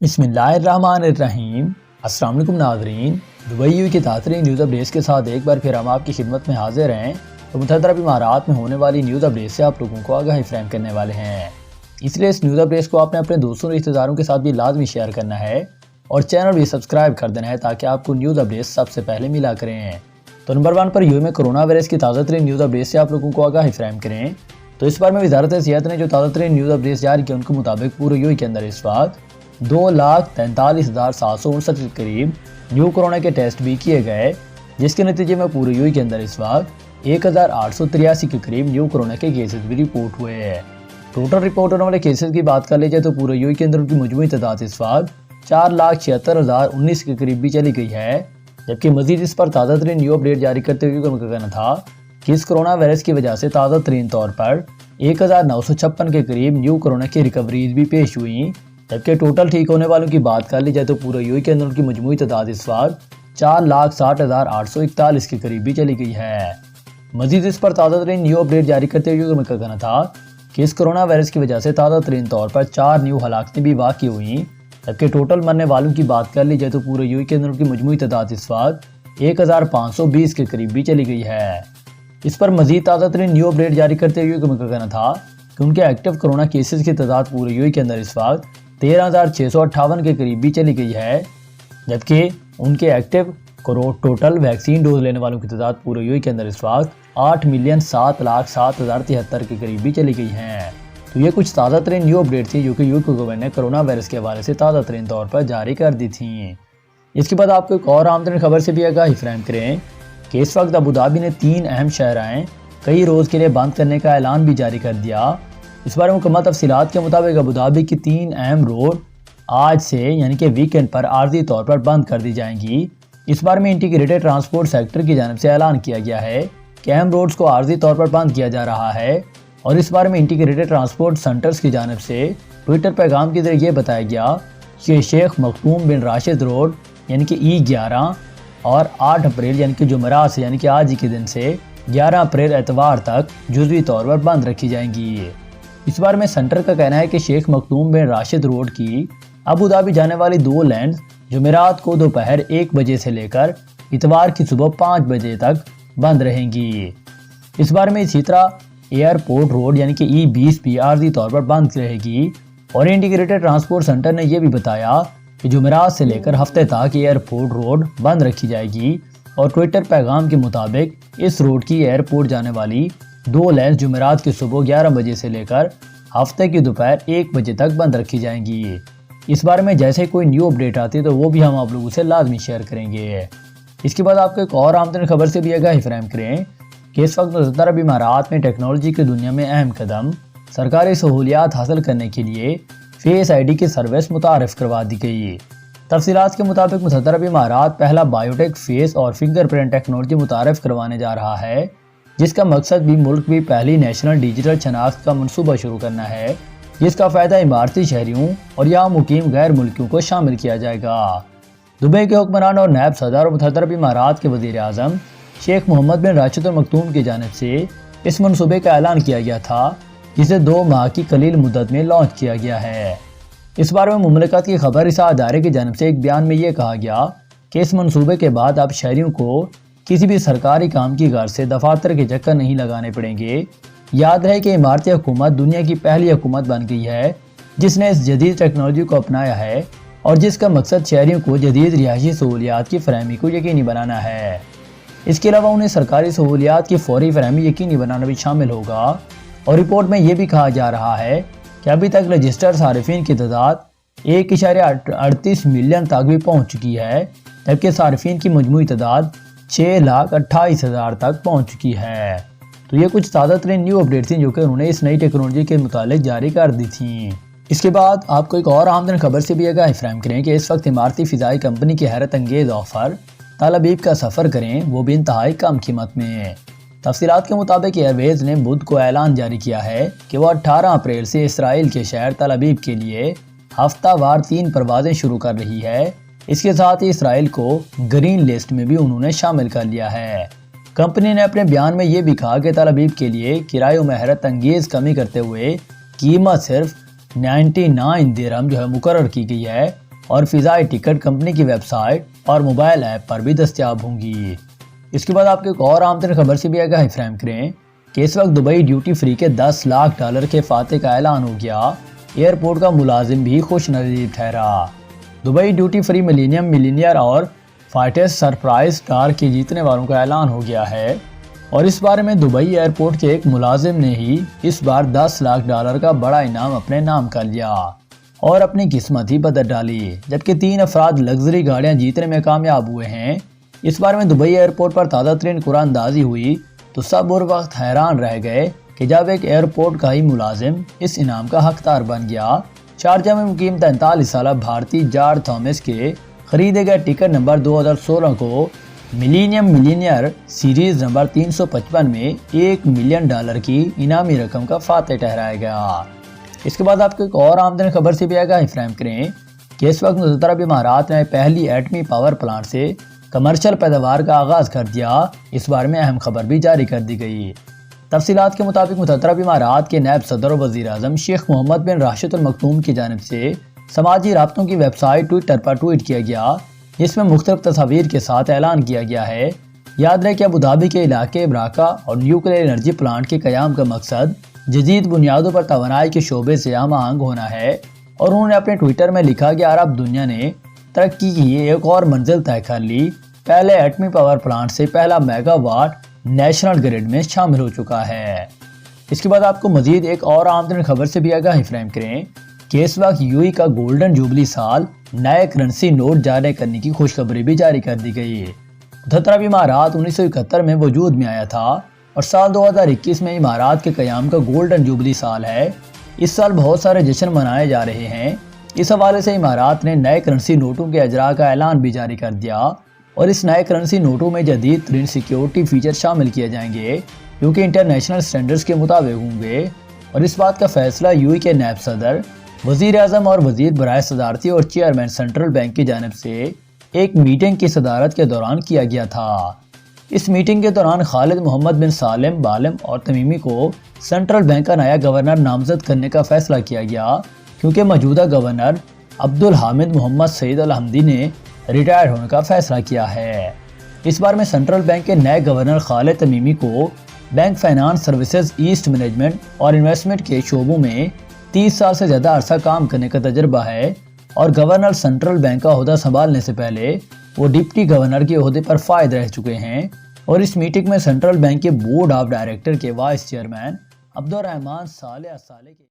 بسم اللہ الرحمن الرحیم۔ السلام علیکم ناظرین، دبئی کی تازہ نیوز اپڈیٹس کے ساتھ ایک بار پھر ہم آپ کی خدمت میں حاضر ہیں۔ تو متحدہ عرب امارات میں ہونے والی نیوز اپڈیٹ سے آپ لوگوں کو آگاہی فراہم کرنے والے ہیں، اس لیے اس نیوز اپڈیٹس کو آپ نے اپنے دوستوں اور رشتہ داروں کے ساتھ بھی لازمی شیئر کرنا ہے اور چینل بھی سبسکرائب کر دینا ہے تاکہ آپ کو نیوز اپڈیٹس سب سے پہلے ملا کریں۔ تو نمبر 1 پر میں کرونا وائرس کی تازہ ترین نیوز اپڈیٹ سے آپ لوگوں کو آگاہی فراہم کریں۔ تو اس بار میں وزارت صحت نے جو تازہ ترین نیوز اپڈیٹس جاری کی ان کے مطابق پورے یو کے اندر اس وقت 2,43,759 کے قریب نیو کرونا کے ٹیسٹ بھی کیے گئے، جس کے نتیجے میں پورے یو کے اندر اس وقت 1,883 کے قریب نیو کرونا کے کیسز بھی رپورٹ ہوئے ہیں۔ ٹوٹل رپورٹ ہونے والے کیسز کی بات کر لی جائے تو پورے یو کے اندر ان کی مجموعی تعداد اس وقت 4,76,019 کے قریب بھی چلی گئی ہے، جبکہ مزید اس پر تازہ ترین نیو اپڈیٹ جاری کرتے ہوئے ان کا کہنا تھا کہ اس کرونا وائرس کی وجہ سے تازہ ترین طور پر 1,956 کے قریب نیو کرونا کی ریکوریز بھی پیش ہوئیں، جبکہ ٹوٹل ٹھیک ہونے والوں کی بات کر لی جائے تو پورے یو کے اندر ان کی مجموعی تعداد اس وقت 4,60,841 کے قریب بھی چلی گئی ہے۔ مزید اس پر تازہ ترین نیو اپڈیٹ جاری کرتے ہوئے ان کا کہنا تھا کہ اس کرونا وائرس کی وجہ سے تازہ ترین طور پر 4 نیو ہلاکتیں بھی واقع ہوئیں، جبکہ ٹوٹل مرنے والوں کی بات کر لی جائے تو پورے یو کے اندر ان کی مجموعی تعداد اس وقت 1,520 کے قریب بھی چلی گئی ہے۔ اس پر مزید تازہ ترین نیو اپڈیٹ جاری کرتے ہوئے ان کا کہنا تھا کہ ان کے ایکٹیو کرونا کیسز کی تعداد پورے یو کے اندر اس وقت 13,658 کے قریب بھی چلی گئی ہے، جبکہ ان کے ایکٹیو ٹوٹل ویکسین ڈوز لینے والوں کی تعداد پورے یو کے اندر اس وقت 8,07,07,073 کے قریب بھی چلی گئی ہیں۔ تو یہ کچھ تازہ ترین نیو اپڈیٹ تھی جو کہ یو کے گورنمنٹ نے کرونا وائرس کے حوالے سے تازہ ترین طور پر جاری کر دی تھیں۔ اس کے بعد آپ کو ایک اور اہم ترین خبر سے بھی آگاہی فراہم کریں کہ اس وقت ابوظہبی نے 3 اہم شاہراہیں کئی روز کے لیے بند کرنے کا اعلان بھی جاری کر دیا۔ اس بارے میں مکمل تفصیلات کے مطابق ابوظہبی کی 3 اہم روڈ آج سے یعنی کہ ویکینڈ پر عارضی طور پر بند کر دی جائیں گی۔ اس بارے میں انٹیگریٹڈ ٹرانسپورٹ سیکٹر کی جانب سے اعلان کیا گیا ہے کہ اہم روڈز کو عارضی طور پر بند کیا جا رہا ہے، اور اس بارے میں انٹیگریٹڈ ٹرانسپورٹ سینٹرز کی جانب سے ٹویٹر پیغام کے ذریعے بتایا گیا کہ شیخ مختوم بن راشد روڈ یعنی کہ E11 اور 8 اپریل یعنی کہ جمعرات سے یعنی کہ آج ہی کے دن سے 11 اپریل اتوار تک جزوی طور پر بند رکھی جائیں گی۔ اس بار میں سینٹر کا کہنا ہے کہ شیخ مختوم بن راشد روڈ کی ابوظہبی جانے والی 2 لینز جمعرات کو دوپہر 1 بجے سے لے کر اتوار کی صبح 5 بجے تک بند رہیں گی۔ اس بار میں اسی طرح ایئرپورٹ روڈ یعنی کہ E20 بھی عارضی طور پر بند رہے گی، اور انٹیگریٹڈ ٹرانسپورٹ سینٹر نے یہ بھی بتایا کہ جمعرات سے لے کر ہفتے تک ایئرپورٹ روڈ بند رکھی جائے گی، اور ٹویٹر پیغام کے مطابق اس روڈ کی ایئرپورٹ جانے والی 2 لینز جمعرات کی صبح 11 بجے سے لے کر ہفتے کی دوپہر 1 بجے تک بند رکھی جائیں گی۔ اس بارے میں جیسے کوئی نیو اپڈیٹ آتی ہے تو وہ بھی ہم آپ لوگوں سے لازمی شیئر کریں گے۔ اس کے بعد آپ کو ایک اور اہم ترین خبر سے بھی آگاہی فراہم کریں کہ اس وقت متحدہ عرب امارات میں ٹیکنالوجی کی دنیا میں اہم قدم سرکاری سہولیات حاصل کرنے کے لیے فیس آئی ڈی کی سروس متعارف کروا دی گئی۔ تفصیلات کے مطابق متحدہ عرب امارات پہلا بایوٹیک فیس اور فنگر پرنٹ ٹیکنالوجی متعارف کروانے جا رہا ہے، جس کا مقصد بھی ملک بھی پہلی نیشنل ڈیجیٹل شناخت کا منصوبہ شروع کرنا ہے، جس کا فائدہ اماراتی شہریوں اور یہاں مقیم غیر ملکیوں کو شامل کیا جائے گا۔ دبئی کے حکمران اور نائب صدر اور متحدہ عرب امارات کے وزیر اعظم شیخ محمد بن راشد ال مکتوم کی جانب سے اس منصوبے کا اعلان کیا گیا تھا، جسے 2 ماہ کی قلیل مدت میں لانچ کیا گیا ہے۔ اس بارے میں مملکت کی خبر رساں ادارے کی جانب سے ایک بیان میں یہ کہا گیا کہ اس منصوبے کے بعد اب شہریوں کو کسی بھی سرکاری کام کی غرض سے دفاتر کے چکر نہیں لگانے پڑیں گے۔ یاد رہے کہ اماراتی حکومت دنیا کی پہلی حکومت بن گئی ہے جس نے اس جدید ٹیکنالوجی کو اپنایا ہے، اور جس کا مقصد شہریوں کو جدید رہائشی سہولیات کی فراہمی کو یقینی بنانا ہے۔ اس کے علاوہ انہیں سرکاری سہولیات کی فوری فراہمی یقینی بنانا بھی شامل ہوگا، اور رپورٹ میں یہ بھی کہا جا رہا ہے کہ ابھی تک رجسٹرڈ صارفین کی تعداد 1.38 ملین تک بھی پہنچ چکی ہے، جبکہ صارفین کی مجموعی تعداد 6,28,000 تک پہنچ چکی ہے۔ تو یہ کچھ تازہ ترین نیو اپڈیٹ تھیں جو کہ انہوں نے اس نئی ٹیکنالوجی کے متعلق جاری کر دی تھیں۔ اس کے بعد آپ کو ایک اور اہم ترین خبر سے بھی آگاہی فراہم کریں کہ اس وقت اماراتی فضائی کمپنی کی حیرت انگیز آفر تل ابیب کا سفر کریں، وہ بھی انتہائی کم قیمت میں۔ تفصیلات کے مطابق ایئر ویز نے بدھ کو اعلان جاری کیا ہے کہ وہ 18 اپریل سے اسرائیل کے شہر تل ابیب کے لیے ہفتہ وار 3 پروازیں شروع کر رہی ہے۔ اس کے ساتھ ہی اسرائیل کو گرین لسٹ میں بھی انہوں نے شامل کر لیا ہے۔ کمپنی نے اپنے بیان میں یہ بھی کہا کہ تل ابیب کے لیے کرایوں میں حیرت انگیز کمی کرتے ہوئے قیمت صرف 99 درہم مقرر کی گئی ہے، اور فضائی ٹکٹ کمپنی کی ویب سائٹ اور موبائل ایپ پر بھی دستیاب ہوں گی۔ اس کے بعد آپ کو ایک اور عام ترین خبر سے بھی آگاہی فراہم کریں کہ اس وقت دبئی ڈیوٹی فری کے $10 لاکھ کے فاتح کا اعلان ہو گیا۔ ایئرپورٹ کا ملازم بھی خوش نصیب ٹھہرا۔ Dubai duty free millennium millionaire اور فائٹس سرپرائز کار کے جیتنے والوں کا اعلان ہو گیا ہے، اور اس بارے میں دبئی ایئرپورٹ کے ایک ملازم نے ہی اس بار $10 لاکھ کا بڑا انعام اپنے نام کر لیا اور اپنی قسمت ہی بدل ڈالی، جبکہ 3 افراد لگژری گاڑیاں جیتنے میں کامیاب ہوئے ہیں۔ اس بار میں دبئی ایئرپورٹ پر تازہ ترین قرعہ اندازی ہوئی تو سب اور وقت حیران رہ گئے کہ جب ایک ایئرپورٹ کا ہی ملازم اس انعام کا حقدار بن گیا۔ شارجہ میں مقیم 43 سالہ بھارتی جارج تھامس کے خریدے گئے ٹکٹ نمبر 2016 کو ملینیم ملینئر سیریز نمبر 355 میں $1 ملین کی انعامی رقم کا فاتح ٹھہرایا گیا۔ اس کے بعد آپ کو ایک اور آمدنی خبر سے بھی آگاہی فراہم کریں کہ اس وقت متحدہ عرب امارات نے پہلی ایٹمی پاور پلانٹ سے کمرشل پیداوار کا آغاز کر دیا۔ اس بارے میں اہم خبر بھی جاری کر دی گئی۔ تفصیلات کے مطابق متحدہ عرب امارات کے نائب صدر و وزیر اعظم شیخ محمد بن راشد ال مکتوم کی جانب سے سماجی رابطوں کی ویب سائٹ ٹویٹر پر ٹویٹ کیا گیا، جس میں مختلف تصاویر کے ساتھ اعلان کیا گیا ہے۔ یاد رہے کہ ابوظہبی کے علاقے براکا اور نیوکلیئر انرجی پلانٹ کے قیام کا مقصد جدید بنیادوں پر توانائی کے شعبے سے ہم آہنگ ہونا ہے، اور انہوں نے اپنے ٹویٹر میں لکھا کہ عرب دنیا نے ترقی کی ایک اور منزل طے کر لی۔ پہلے ایٹمی پاور پلانٹ سے پہلا میگا واٹ نیشنل گرڈ میں شامل ہو چکا ہے۔ اس کے بعد آپ کو مزید ایک اور عام خبر سے بھی آگاہی فراہم کریں کہ اس وقت یو ای کا گولڈن جوبلی سال نئے کرنسی نوٹ جاری کرنے کی خوشخبری بھی جاری کر دی گئی۔ متحدہ عرب امارات 1971 میں وجود میں آیا تھا اور سال 2021 میں امارات کے قیام کا گولڈن جوبلی سال ہے۔ اس سال بہت سارے جشن منائے جا رہے ہیں۔ اس حوالے سے امارات نے نئے کرنسی نوٹوں کے اجراء کا اعلان بھی جاری کر دیا، اور اس نئے کرنسی نوٹوں میں جدید ترین سیکیورٹی فیچر شامل کیے جائیں گے جو کہ انٹرنیشنل سٹینڈرز کے مطابق ہوں گے، اور اس بات کا فیصلہ یو ای کے نائب صدر، وزیر اعظم اور وزیر برائے صدارتی اور چیئرمین سینٹرل بینک کی جانب سے ایک میٹنگ کی صدارت کے دوران کیا گیا تھا۔ اس میٹنگ کے دوران خالد محمد بن سالم بالم اور تمیمی کو سینٹرل بینک کا نیا گورنر نامزد کرنے کا فیصلہ کیا گیا، کیونکہ موجودہ گورنر عبدالحامد محمد سعید الحمدی نے ریٹائر ہونے کا فیصلہ کیا ہے۔ اس بار میں سینٹرل بینک کے نئے گورنر خالد تمیمی کو bank finance services asset management اور انویسٹمنٹ کے شعبوں میں 30 سال سے زیادہ عرصہ کام کرنے کا تجربہ ہے، اور گورنر سینٹرل بینک کا عہدہ سنبھالنے سے پہلے وہ ڈپٹی گورنر کے عہدے پر فائز رہ چکے ہیں، اور اس میٹنگ میں سینٹرل بینک کے بورڈ آف ڈائریکٹر کے وائس چیئرمین عبدالرحمان صالح کے